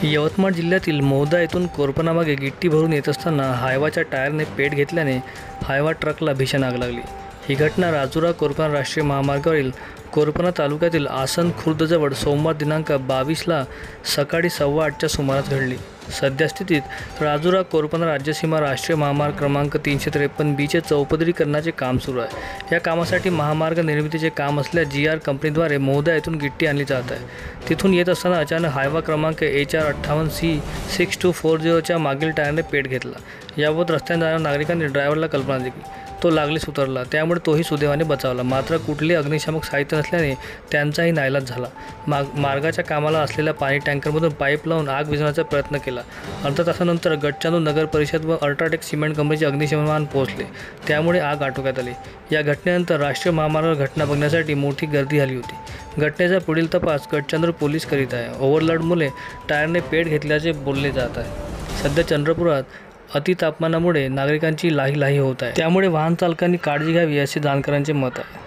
यवतमाळ जिल्ह्यातील मोहदा येथून कोरपणामागे गिट्टी भरून येत असताना हायवाच्या टायरने पेट घेतल्याने हायवा ट्रकला भीषण आग लागली। ही घटना राजुरा कोरपणा राष्ट्रीय महामार्गावरील कोरपणा तालुक्यातील आसन खुर्दजवळ सोमवार दिनांक 22 सकाळी 8:15च्या सुमारास घडली। सद्यस्थितीत राजुरा कोरपणा राज्यसीमा राष्ट्रीय महामार्ग क्रमांक 353B चे चौपदरीकरणाचे काम सुरू आहे। या कामासाठी महामार्ग निर्मितीचे काम असलेल्या GR कंपनीद्वारे मोहदा येथून गिट्टी आणली जात आहे। तिथून येत असताना अचानक हायवा क्रमांक HR58C6240 च्या मागील टायरने पेट घेतला। याबाबत रस्त्याने जाणाऱ्या नागरिकांनी ड्रायव्हरला कल्पना दिली। तो लागलीच उतरला, त्यामुळे तोही सुदैवाने बचावला। मात्र कुठलेही अग्निशामक साहित्य नसल्याने त्यांचाही नाईलाज झाला। मार्गाच्या कामाला असलेल्या पाणी टँकरमधून पाईप लावून आग विझवण्याचा प्रयत्न केला। अर्धा तासानंतर गडचांदूर नगर परिषद व अल्ट्राटेक सिमेंट कंपनीचे अग्निशमन वाहन पोहोचले, त्यामुळे आग आटोक्यात आली। या घटनेनंतर राष्ट्रीय महामार्गावर घटना बघण्यासाठी मोठी गर्दी झाली होती। घटनेचा पुढील तपास गडचांदूर पोलीस करीत आहे। ओव्हरलोडमुळे टायरने पेट घेतल्याचे बोलले जात आहे। सध्या चंद्रपुरात अतितापमानामुळे नागरिकांची लाहीलाही होत आहे, त्यामुळे वाहन चालकांनी काळजी घ्यावी असे जाणकारांचे मत आहे।